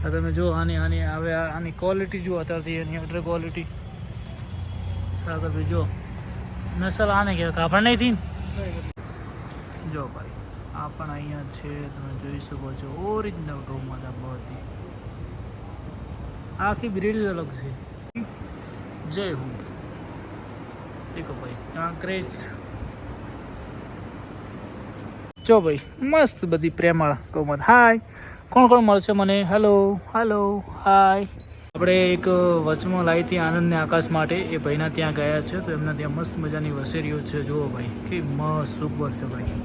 તમે જો આની હવે આની ક્વોલિટી જુઓ અત્યારથી એની અડર ક્વોલિટી સાગર ભાઈ જો નસલ આને કહેવાય કાપડ નહીં થી જો ભાઈ આ પણ અહીંયા છે તમે જોઈ શકો છો ઓરિજિનલ ગૌ માતા બધી આખી બ્રીડ અલગ છે જય હું દેખો ભાઈ કાંકરેજ જો ભાઈ મસ્ત બધી પ્રેમાળ ગૌ માતા હાય કોણ મળશે મને હેલો હાય આપણે એક વચમાં લાવી હતી આનંદને આકાશ માટે એ ભાઈના ત્યાં ગયા છે તો એમના ત્યાં મસ્ત મજાની વસેરીઓ છે જુઓ ભાઈ કે મસ્ત સુપર છે ભાઈ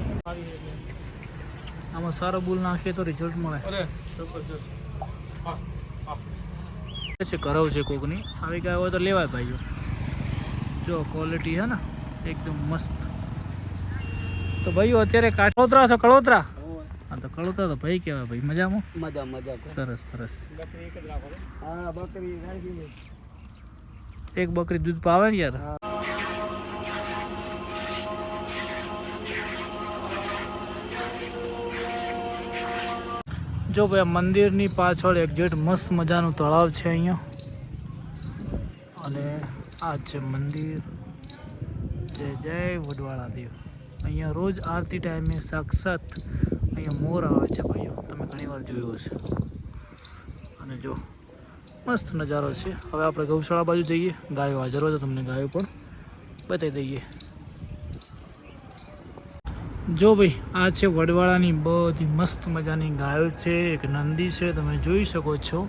આમાં સારો બુલ નાખીએ તો રિઝલ્ટ મળે છે કરવ છે કોકની આવી ગયા હોય તો લેવાય ભાઈઓ જો ક્વોલિટી છે ને એકદમ મસ્ત તો ભાઈઓ અત્યારે કળોતરા છો કળોતરા હા તો કળોતરા તો ભાઈ કહેવાય ભાઈ મજામાં મજા સરસ હા બકરી એક બકરી દૂધ પાવે ને યાર જો ભાઈ મંદિરની પાછળ એક્ઝેક્ટ મસ્ત મજાનું તળાવ છે અહીંયા અને આ છે મંદિર જય વડવાળા દેવ અહીંયા રોજ આરતી ટાઈમે સાક્ષાત અહીંયા મોર આવે છે ભાઈઓ તમે ઘણીવાર જોયું હશે અને જો મસ્ત નજારો છે હવે આપણે ગૌશાળા બાજુ જઈએ ગાયો હાજર હોય તો તમને ગાયો પણ બતાવી દઈએ જો ભાઈ આ છે વડવાળાની બધી મસ્ત મજાની ગાયો છે એક નંદી છે તમે જોઈ શકો છો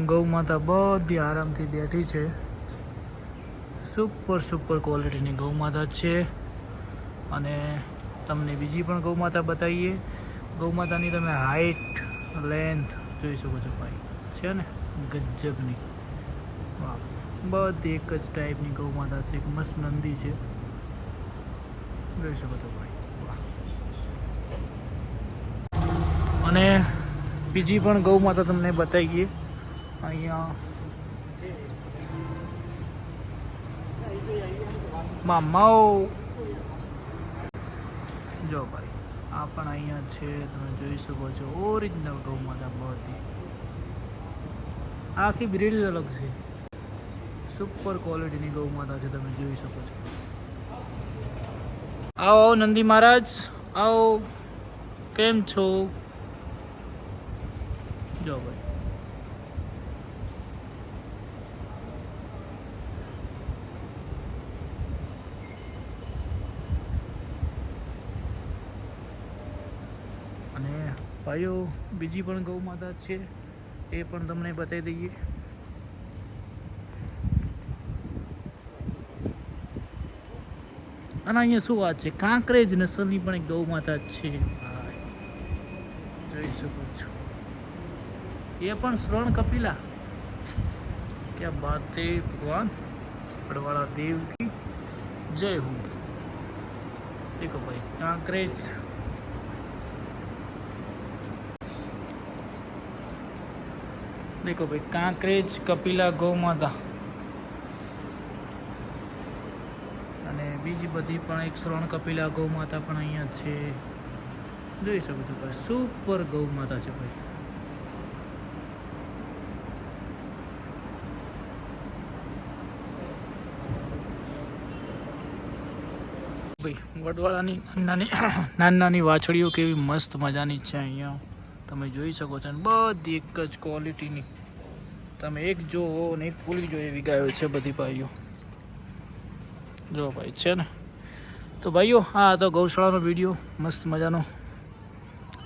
ગૌ માતા બધી આરામથી બેઠી છે સુપર ક્વોલિટીની ગૌ માતા છે અને તમને બીજી પણ ગૌ માતા બતાવીએ ગૌ માતાની તમે હાઈટ લેન્થ જોઈ શકો છો ભાઈ છે ને ગજબની વાહ બધી એક જ ટાઈપની ગૌ માતા છે એક મસ્ત નંદી છે જોઈ શકો છો ભાઈ અને બીજી પણ ગૌ માતા તમને બતાવીએ અહીંયા મામાઓ જો ભાઈ આ પણ અહીંયા છે તમે જોઈ શકો છો ઓરિજિનલ ગૌ માતા બધી આખી બ્રીડ અલગ છે સુપર ક્વોલિટીની ગૌ માતા છે તમે જોઈ શકો છો આવો નંદી મહારાજ આવો કેમ છો જો ભાઈ અને ભાઈઓ બીજી પણ ગૌ માતા છે એ પણ તમને બતાવી દઈએ અને અહીંયા શું વાત છે કાંકરેજ નસલની પણ એક ગૌ માતા છે જોઈ શકો છો એ પણ શ્રવણ કપિલા ક્યાં બાત છે ભગવાન વડવાળા દેવ કી જય હું દેખો ભાઈ કાંકરેજ દેખો ભાઈ કાંકરેજ કપિલા ગૌ માતા અને બીજી બધી પણ એક શ્રવણ કપિલા ગૌ માતા પણ અહીંયા છે જોઈ શકો છો ભાઈ સુપર ગૌ માતા છે ભાઈ વડવાળાની નાની વાછડીઓ કેવી મસ્ત મજાની છે અહીંયા તમે જોઈ શકો છો ને બધી એક જ ક્વોલિટીની તમે એક જોવો ને એક ભૂલી જો એવી ગાયો છે બધી ભાઈઓ જો ભાઈ છે ને તો ભાઈઓ હા તો ગૌશાળાનો વિડીયો મસ્ત મજાનો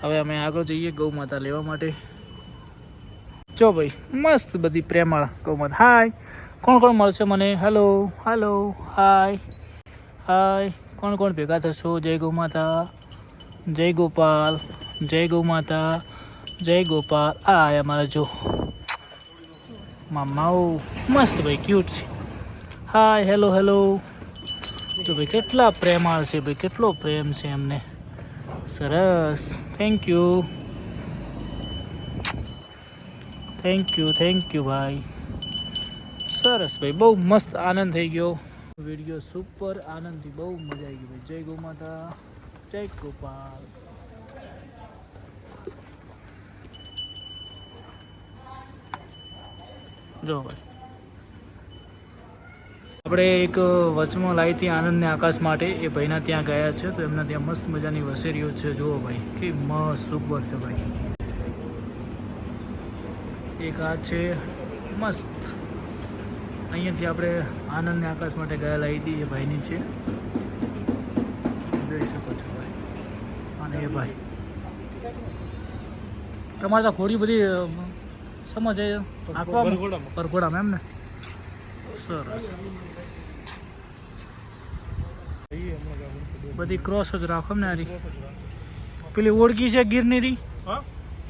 હવે અમે આગળ જઈએ ગૌ માતા લેવા માટે જો ભાઈ મસ્ત બધી પ્રેમાળ ગૌ માતા હાય કોણ મળશે મને હેલો હાય કોણ ભેગા થશો જય ગૌ માતા જય ગોપાલ જય ગૌ માતા જય ગોપાલ આ અમારા જો મામાઓ મસ્ત ભાઈ ક્યુટ છે હાય હેલો તો ભાઈ કેટલા પ્રેમાળ છે ભાઈ કેટલો પ્રેમ છે એમને સરસ થેન્ક યુ ભાઈ સરસ ભાઈ બહુ મસ્ત આનંદ થઈ ગયો વિડીયો સુપર આનંદથી બહુ મજા આવી ગઈ ભાઈ જય ગૌ માતા જય ગોપાલ જો ભાઈ આપણે એક વચમાં લાવી હતી આનંદને આકાશ માટે, એ ભાઈના ત્યાં ગયા છે તો એમના ત્યાં મસ્ત મજાની વસેરીઓ છે. જુઓ ભાઈ કે મસ્ત સુપર છે ભાઈ. એક આ છે મસ્ત, અહીંયાથી આપણે આનંદને આકાશ માટે ગયા લાવી હતી, એ ભાઈની છે, જોઈ શકો છો ભાઈ. અને એ ભાઈ તમારે તો ઘોડી બધી સમજ આંકવા પરઘોડામાં એમ ને, સરસ. બધી ક્રોસ જ રાખો ને આરી. પેલી ઓળખી છે ગીરની રી,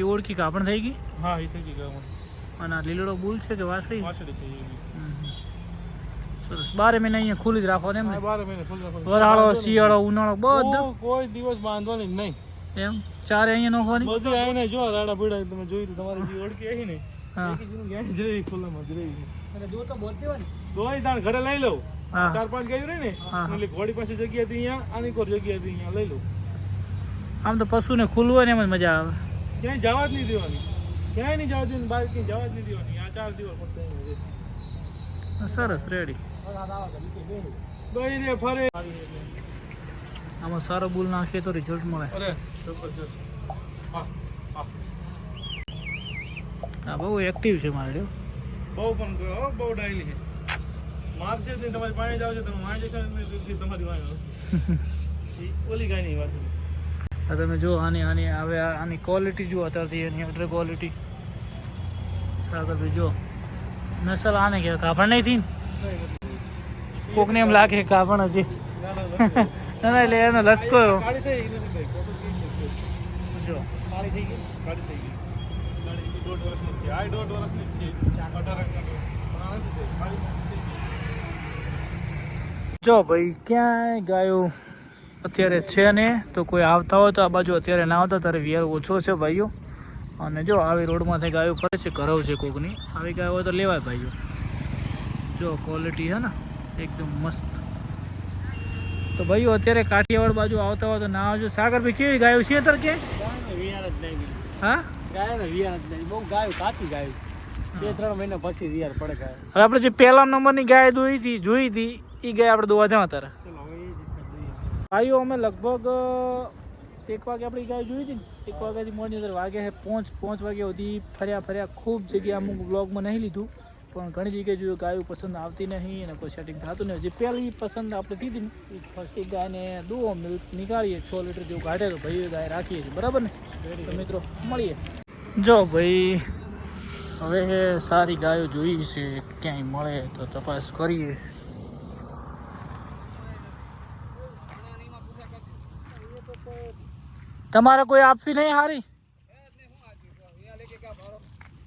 એ ઓળખી કાપણ થઈ ગઈ. હા એ થઈ ગઈ. અને આ લીલડો બુલ છે કે વાસળી? વાસળી છે. સરસ. 12 મહિના અહીંયા ખુલ્લી જ રાખો ને એમ ને? 12 મહિને ખુલ્લી રાખો. વરાળો, શિયાળો, ઉનાળો બધું કોઈ દિવસ બાંધવાની નહીં એમ. ચારે અહીંયા નોખવાની બધી આઈને જો રાડા પીડા તમે જોઈ તો તમારી જે ઓળખી આવી ને હા ખુલ્લામાં જ રહી. અને દો તો બોલતી હોય ને દોઈ તાણ ઘરે લઈ લઉં. હા 4-5 ગાયું રહી ને હા. એટલે ઘોડી પાસે જગ્યા હતી અહીંયા, આની કોર જગ્યા હતી અહીંયા લઈ લઉં. આમ તો પશુને ખુલ્લું હોય ને એમ જ મજા આવે. ક્યાંય જવા જ નહીં દેવાની, ક્યાંય નહીં જવા દેવાની, બહાર ક્યાંય જવા જ નહીં દેવાની. આ 4 દિવસ પડતા સરસ રેડી. દોઈ રે ફરે. આમાં સારો બુલ નાખીએ તો રિઝલ્ટ મળે. અરે જબરજસ્ત. હા હા હા બહુ એક્ટિવ છે મારે. બહુ પણ બહુ ડાયલી છે. મારશે તો તમારી પાણી જાવ છે, તમે વાંચે છે તમારી વાંચ આવશે. ઓલી ગાય નહીં વાત. આ તમે જો આની આની હવે આની ક્વોલિટી જુઓ અત્યારથી, એની અડર ક્વોલિટી સાગર ભાઈ જો નસલ આને કહેવાય. કાપણ નહીં થઈ ને કોકને એમ લાગે કાપણ હજી ના ના એટલે એનો લચકો કાળી થઈ ગઈ નથી જો કાળી થઈ ગઈ. કાળી થઈ ગઈ. ગાડી 1.5 વર્ષની છે. આ 1.5 વર્ષની છે. 18 જો ભાઈ ક્યાંય ગાયો અત્યારે છે ને, તો કોઈ આવતા હોય તો આ બાજુ અત્યારે ના આવતા, ત્યારે વિયાર ઓછો છે ભાઈઓ. અને જો આવી રોડમાંથી ગાયો ફરે છે, ઘરવ છે કોકની, આવી ગાયો હોય તો લેવાય ભાઈઓ. જો ક્વોલિટી છે ને એકદમ મસ્ત. તો ભાઈઓ અત્યારે કાઠિયાવાડ બાજુ આવતા હોય તો ના આવજો. સાગરભાઈ કેવી ગાયો છે અત્યારે કે? વિયાર જ નહીં. હા ગાય ને વિયાર જ નહીં. બહુ ગાયું કાચી ગાયું. 2-3 મહિના પછી વિયાર પડે ગાય. હવે આપણે જે પહેલા નંબરની ગાય જોઈ હતી એ ગાય આપણે દોવા જવા તારે ભાઈઓ. અમે લગભગ 1 વાગે આપણી ગાય જોઈ હતી ને, 1 વાગ્યાથી મોડી અંદર વાગે છે 5 વાગ્યા સુધી ફર્યા ખૂબ જગ્યાએ. અમુક બ્લોગમાં નહીં લીધું પણ ઘણી જગ્યાએ જોયું ગાયું પસંદ આવતી નહીં અને કોઈ સેટિંગ થતું નહીં. જે પહેલી પસંદ આપણે કીધી ને એ ફર્સ્ટ એક ગાયને દુઓ મિલ્ક નીકાળીએ 6 લીટર જેવું કાઢે તો ભાઈ ગાય રાખીએ છીએ, બરાબર ને? તો મિત્રો મળીએ. જો ભાઈ હવે સારી ગાયો જોઈ છે, ક્યાંય મળે તો તપાસ કરીએ. તમારે કોઈ આપવી નહીં હારી?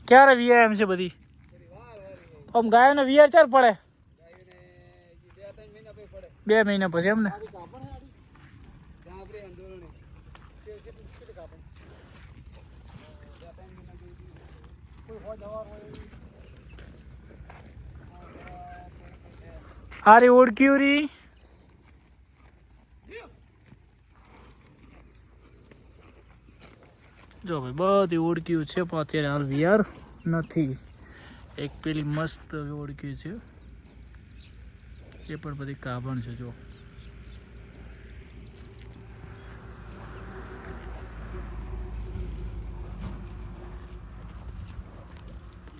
ક્યારે વીઆર છે બધી? આમ ગાયોને વીઆર ચાર પડે? 2 મહિના પછી એમ ને? હારી ઓળખ્યું રી. જો ભાઈ બધી ઓળખ્યું છે પણ અત્યારે હાલ વીઆર નથી. એક પેલી મસ્ત ઓળખી છે, એ પણ બધી કાબણ છે. જો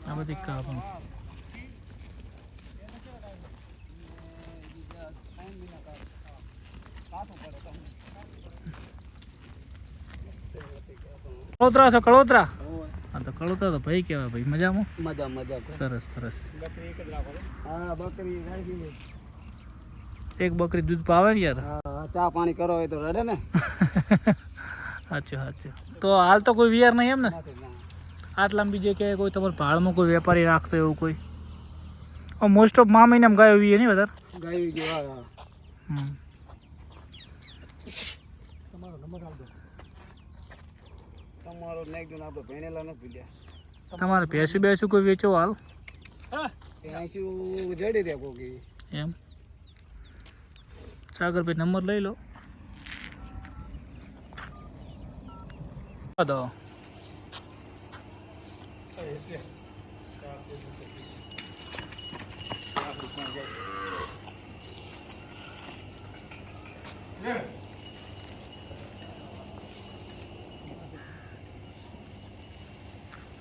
આ બધી કાબણ. કળોતરા છો? કળોતરા? હા તો કળોતરા તો ભાઈ કહેવાય ભાઈ. મજામાં? મજા. સરસ સરસ. બકરી એક જ રાખો. હા બકરી રાખી. એક બકરી દૂધ પાવે ને યાર. હા ચા પાણી કરો હોય તો રડે ને. સાચું. તો હાલ તો કોઈ વીઆર નહીં એમ ને? આટલા બીજે કે કોઈ તમારા ભાડમાં કોઈ વેપારી રાખતો એવું કોઈ? મોસ્ટ ઓફ મા મહિનામાં ગાયો વીએ નહીં વધારે? ગાયું જેવા. તમારો નંબર આપો. તમારો નેક્સ્ટ આપણે ભણેલા ન ભૂલ્યા. તમારે ભેંસું કોઈ વેચો હાલ? ભેંસું જડી દે કોકી એમ. સાગરભાઈ નંબર લઈ લો. આ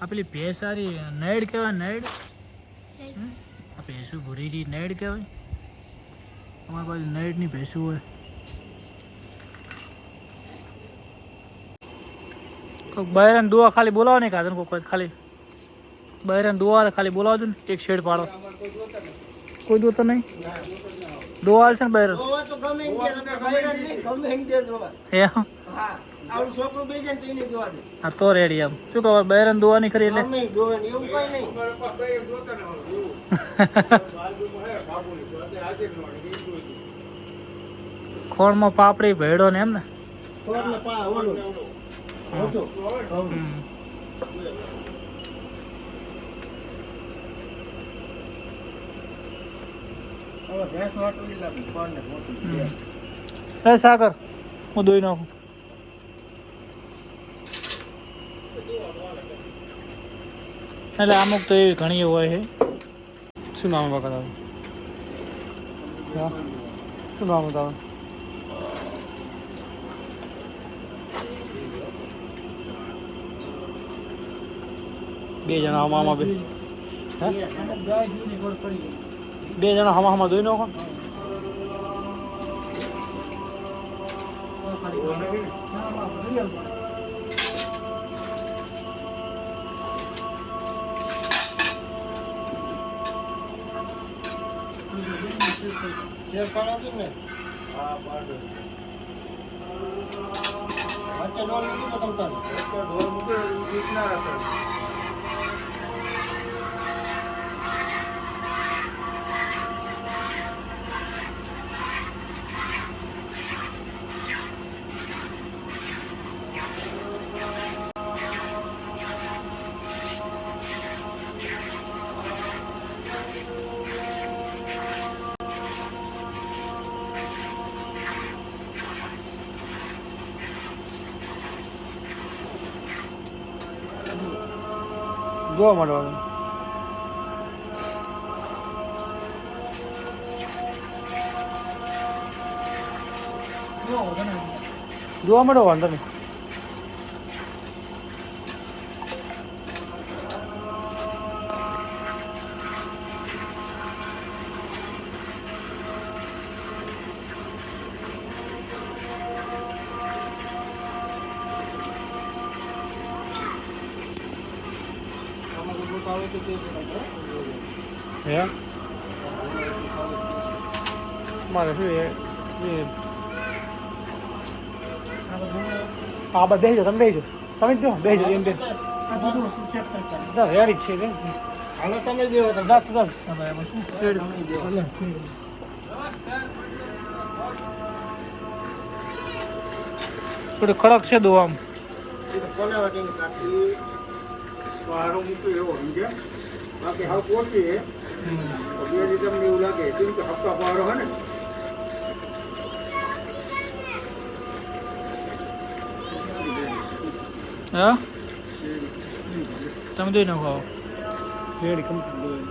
પેલી ભેંસ સારી નૈડ કહેવાય નૈડ આ ભેંસું ભૂરી નૈડ કહેવાય અમારી પાસે નૈડની ભેંસું હોય કોઈક બહેરાન દુઆ ખાલી બોલાવો ને કાદન કોઈ ખાલી બહેરાન દુઆ ખાલી બોલાવજો ને એક શેડ પાડો કોઈ દોતો નહીં દુઆ હાલશે ને બહેરાન હા તો રેડી આમ શું કહો બહેરાન દુઆ નહીં કરી એટલે ખોળમાં પાપડી ભેડો ને એમ ને સાગર હું દોઈ નાખું એટલે અમુક તો એવી ઘણી હોય છે શું નામ વખત આવે શું નામ આવે બે જણા હમામાં બે જણા હમામાં દોઈ નાખો જોવા મળવાનું જોવા મળો વાંધો નહીં Yeah. મારે શું હા બસ બેસજો તમે બેસજો તમે જ જો બેસજો એમ બે રેડી છે કે હાલો તમે બેહો તમે થોડું કડક છે દો આમ બાકી હાવ પોચી હે બે તમને એવું લાગે કેમ કે હપ્તા પારો હે ને હા તમે દઈ નાખો રેડી કમ્પ્લીટ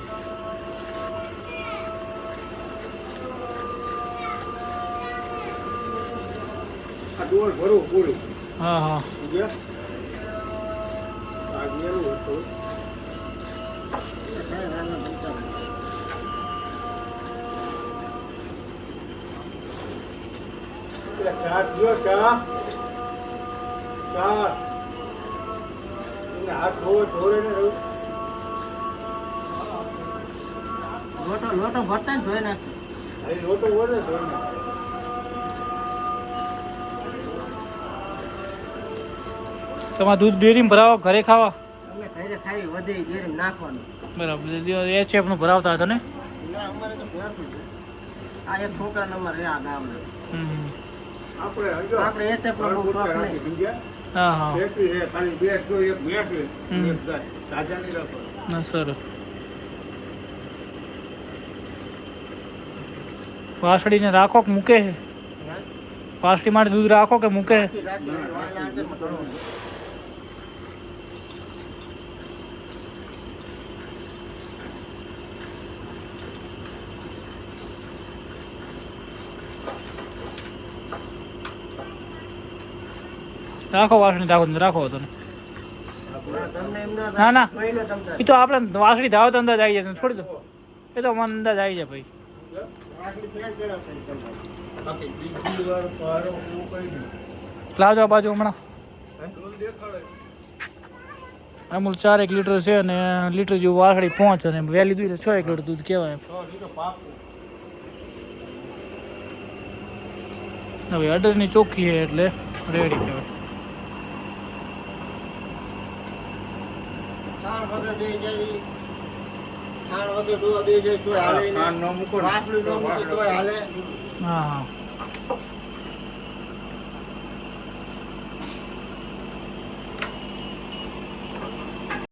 આ ડોલ ભરો પૂરું હા હા સમજ્યા આ ગેરું હતું ચા પીઓ ચા ચા હાથ ધોરે ને લોટો ભરતા ધોઈ નાખે લોટો વધે ધોઈ નાખે તમારે દૂધ ડેરીમાં ભરાવો ઘરે ખાવા અમે ઘરે ખાઈ વધે ડેરી નાખવાનું બરાબર એ ચેપનું ભરાવતા હતા ને ના અમારે તો ભરતું છે આ એક છોકરા નંબર રહ્યા ગામના આપણે એ તે પણ બહુ શોખ નહીં હા હા ફેક્ટરી છે ખાલી બે તો એક ભેંસ છે એક ગાય તાજા નહીં રાખો ના સર વાસળીને રાખો કે મૂકે છે વાસળી માટે દૂધ રાખો કે મૂકે રાખો વાસળી રાખો ને રાખો તો તમને એમ ના ના મહિનો તમને એ તો આપણે વાસળી ધાવ તો અંદાજ આવી જાય છોડી દો એ તો મને અંદાજ આવી જાય ભાઈ આટલી ફેર કરાવશે તમને. બાકી બીજી વાર પારો એવું કઈ નહીં. લાવજો આ બાજુ હમણાં અમૂલ 4 લીટર છે અને લીટર જેવું વાસળી પહોંચ અને વહેલી દૂધ 6 લીટર દૂધ કહેવાય એમ. તો એ તો પાકું. હવે અડરની ચોખ્ખી છે એટલે રેડી કહેવાય. ખાણ વગર બે જાય ખાણ વગર ડોવા બે જાય તોય હાલે ખાંડ ન મૂકો ને વાસળી ન મૂકે તોય હાલે હા હા